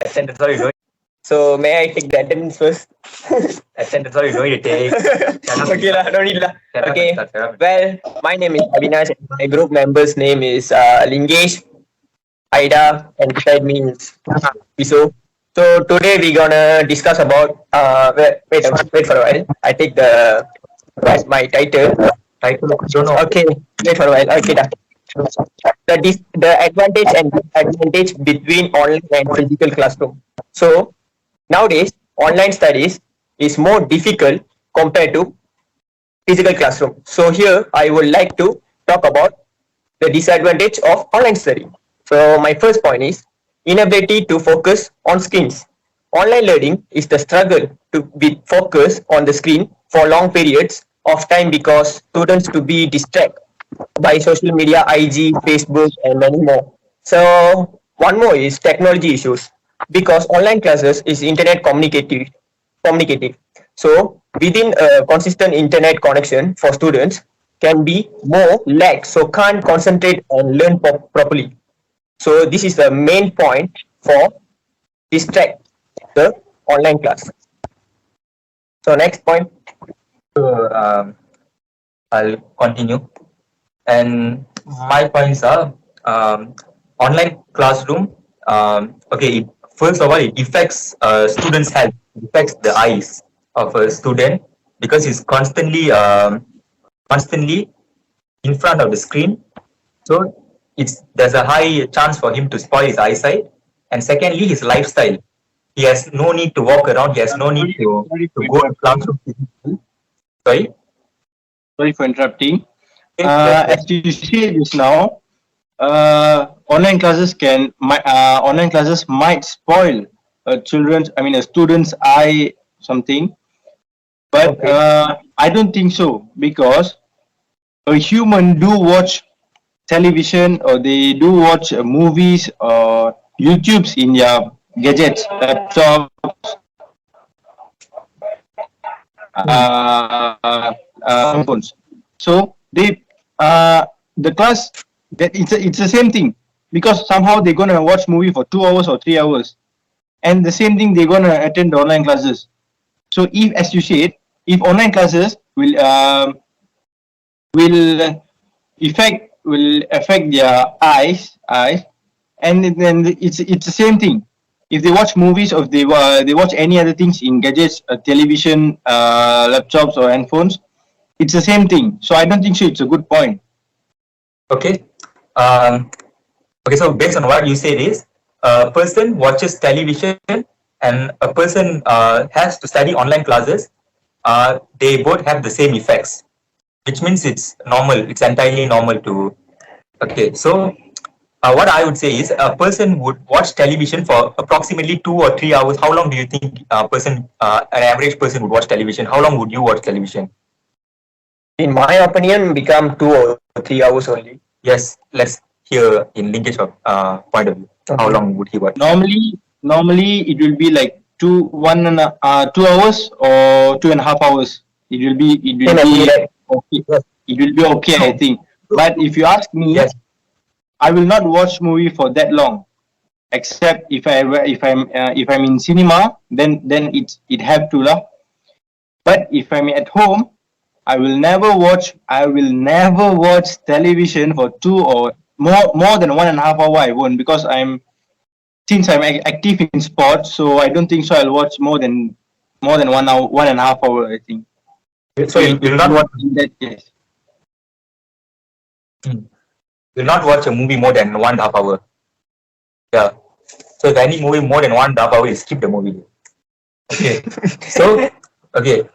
Attendance, sorry, no. So may I take the attendance first? Attendance, sorry, no, you take. Okay lah, no need lah. Okay. Well, Well, my name is Avinash and my group member's name is Lingesh, Aida, and beside me is Piso. So today we're gonna discuss about wait for a while. I take the my title. don't know. Okay, wait for a while. Okay, dah. The advantage and disadvantage between online and physical classroom. So nowadays, online studies is more difficult compared to physical classroom. So here I would like to talk about the disadvantage of online study. So my first point is inability to focus on screens. Online learning is the struggle to be focused on the screen for long periods of time because students to be distracted by social media, IG, Facebook, and many more. So one more is technology issues because online classes is internet communicative. So within a consistent internet connection for students can be more lag, so can't concentrate and learn properly. So this is the main point for distract the online class. So next point. So, I'll continue. And my points are online classroom. Okay, first of all, it affects students' health. It affects the eyes of a student because he's constantly in front of the screen. So there's a high chance for him to spoil his eyesight. And secondly, his lifestyle. He has no need to walk around. He has no need to go to classroom. Sorry? Sorry for interrupting. As you see just now, online classes might spoil a student's eye something, but I don't think so because a human do watch television or they do watch movies or YouTubes in their gadgets, laptops, phones. So they the class that it's the same thing because somehow they're gonna watch movie for 2 hours or 3 hours, and the same thing they're gonna attend the online classes. So if, as you said, if online classes will affect their eyes, and then it's the same thing. If they watch movies or if they watch any other things in gadgets, television, laptops or handphones, it's the same thing. So I don't think so. It's a good point. Okay. Okay. So based on what you said is, a person watches television and a person has to study online classes. They both have the same effects, which means it's normal. It's entirely normal to. Okay. So what I would say is a person would watch television for approximately 2 or 3 hours. How long do you think an average person would watch television? How long would you watch television? In my opinion, become 2 or 3 hours only. Yes, let's hear in Linkage point of view. Okay. How long would he watch? Normally it will be like 2 hours or 2.5 hours. It will be okay. It will be okay, I think. But if you ask me, yes, I will not watch movie for that long, except if I'm in cinema, then it have to lah. But if I'm at home, I will never watch television for 2 or more than 1.5 hours. I won't, because since I'm active in sports, so I don't think so. I'll watch more than 1 hour, 1.5 hours. I think. So you will not watch in that case. You'll not watch a movie more than 1.5 hours. Yeah. So if any movie more than 1.5 hours, you skip the movie. Okay.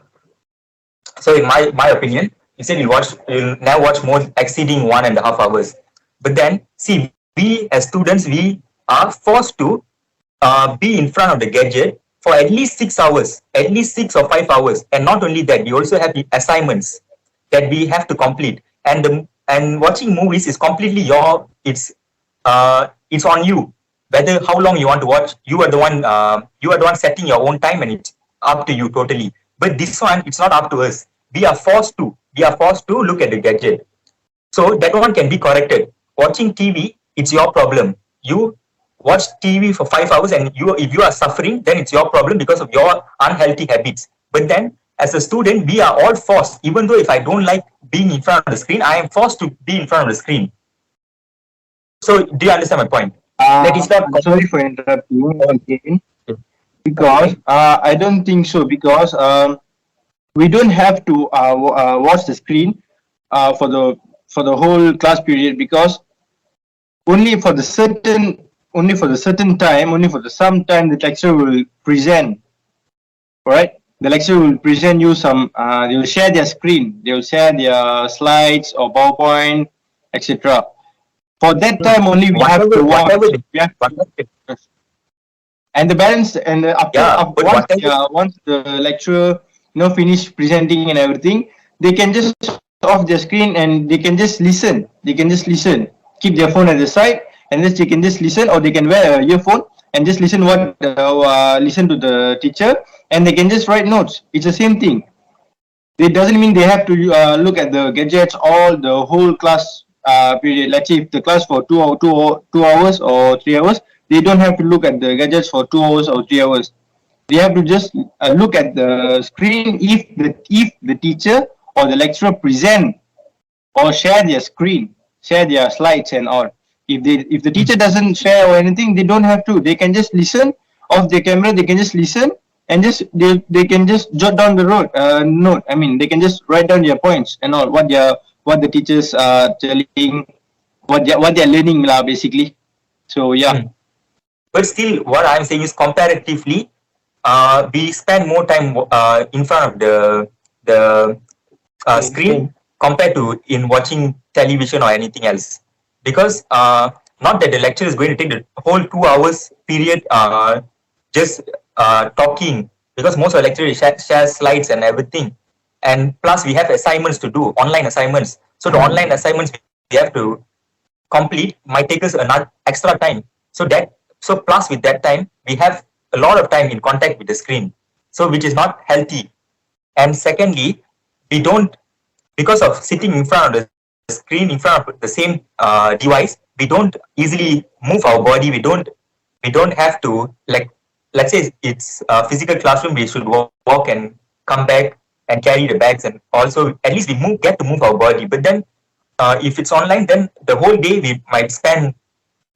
So in my opinion, you said you'll never watch more exceeding 1.5 hours. But then see, we as students, we are forced to be in front of the gadget for at least 6 hours, at least 6 or 5 hours. And not only that, we also have assignments that we have to complete. And watching movies is completely it's on you. Whether how long you want to watch, you are the one setting your own time, and it's up to you totally. But this one, it's not up to us. We are forced to look at the gadget. So that one can be corrected. Watching TV, it's your problem. You watch TV for 5 hours, and if you are suffering, then it's your problem because of your unhealthy habits. But then, as a student, we are all forced. Even though if I don't like being in front of the screen, I am forced to be in front of the screen. So, do you understand my point? That is not I'm sorry for interrupting you again, because I don't think so, because we don't have to watch the screen for the whole class period, because only for the certain time, only for the some time the lecturer will present. Right, the lecturer will present you some. They will share their screen, they will share their slides or PowerPoint, etc. For that time only we have to watch. We have and the balance, and after, Yeah, but once the lecturer finish presenting and everything, they can just off their screen and they can just listen. Keep their phone at the side, and then they can just listen, or they can wear a earphone and just listen listen to the teacher, and they can just write notes. It's the same thing. It doesn't mean they have to look at the gadgets all the whole class period. Let's say if the class for 2 hours or 3 hours, they don't have to look at the gadgets for 2 hours or 3 hours. They have to just look at the screen if the teacher or the lecturer present or share their screen, share their slides and all. If the teacher doesn't share or anything, they don't have to. They can just listen off their camera. They can just listen, and they can just jot down the note. I mean, they can just write down their points and all, what the teachers are telling, what they're learning lah, basically. So yeah. But still, what I'm saying is comparatively, we spend more time in front of the screen compared to in watching television or anything else. Because not that the lecture is going to take the whole 2 hours period just talking, because most of the lecturers share slides and everything. And plus we have assignments to do, online assignments. So the online assignments we have to complete might take us another extra time. So plus with that time, we have a lot of time in contact with the screen. So which is not healthy. And secondly, we don't, because of sitting in front of the screen, in front of the same device, we don't easily move our body. We don't have to, like, let's say it's a physical classroom, we should walk and come back and carry the bags, and also at least we get to move our body. But then if it's online, then the whole day we might spend,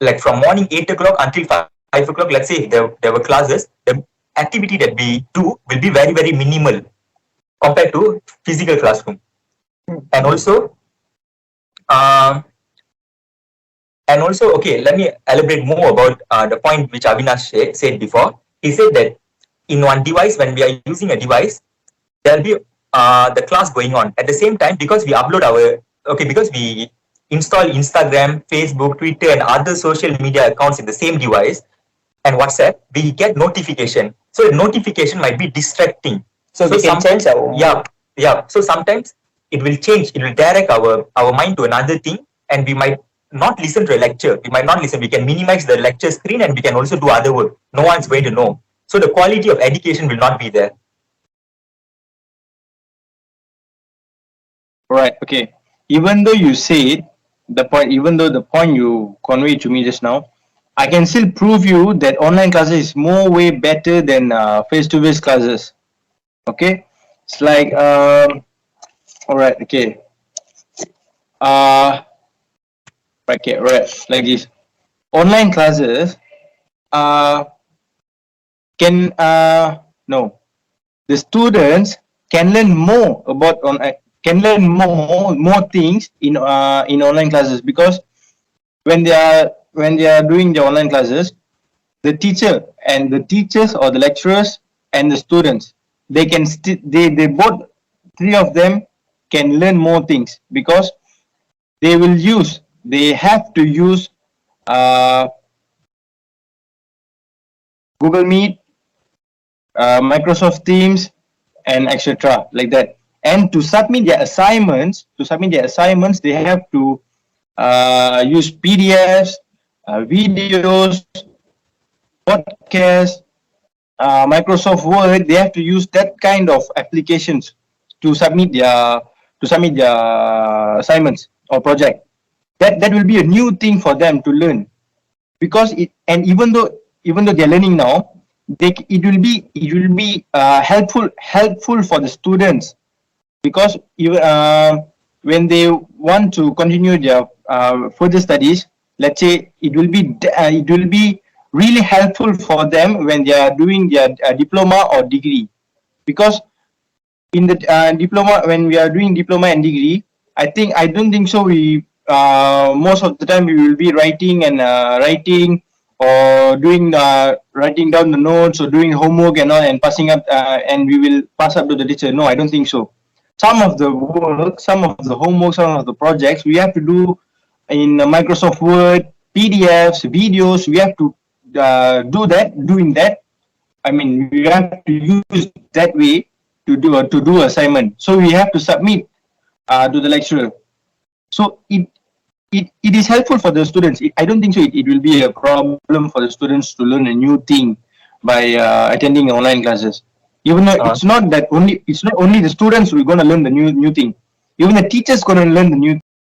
like from morning 8 o'clock until 5 o'clock, let's say there were classes, the activity that we do will be very, very minimal compared to physical classroom. And also, okay, let me elaborate more about the point which Avinash said before. He said that in one device, when we are using a device, there will be the class going on. At the same time, because we install Instagram, Facebook, Twitter, and other social media accounts in the same device, and WhatsApp, we get notification. So the notification might be distracting. So we can change our... Yeah. So sometimes it will change. It will direct our mind to another thing, and we might not listen to a lecture. We might not listen. We can minimize the lecture screen, and we can also do other work. No one's going to know. So the quality of education will not be there. Right. Okay. Even though you said the point you conveyed to me just now, I can still prove you that online classes is way better than face-to-face classes. Okay. It's like all right. Okay. Okay. Right. Like this. Online classes the students can learn more about more things in online classes, because when they are doing the online classes, the teachers or the lecturers and the students, they can they both three of them can learn more things, because they have to use Google Meet, Microsoft Teams, and etc. like that. And to submit their assignments, they have to use PDFs, videos, podcasts, Microsoft Word. They have to use that kind of applications to submit their assignments or project. That will be a new thing for them to learn, because and even though they're learning now, it will be helpful for the students, because when they want to continue their further studies, let's say it will be really helpful for them when they are doing their diploma or degree, because in the diploma, when we are doing diploma and degree, I don't think so we most of the time we will be writing or doing writing down the notes or doing homework and all, and passing up and we will pass up to the teacher. No, I don't think so. Some of the work, some of the homework, some of the projects we have to do in Microsoft Word, PDFs, videos. We have to doing that. I mean, we have to use that way to do assignment. So we have to submit to the lecturer. So it is helpful for the students. I don't think so it will be a problem for the students to learn a new thing by attending online classes. Even though it's not only the students who are going to learn the new thing. Even the teachers going to learn the new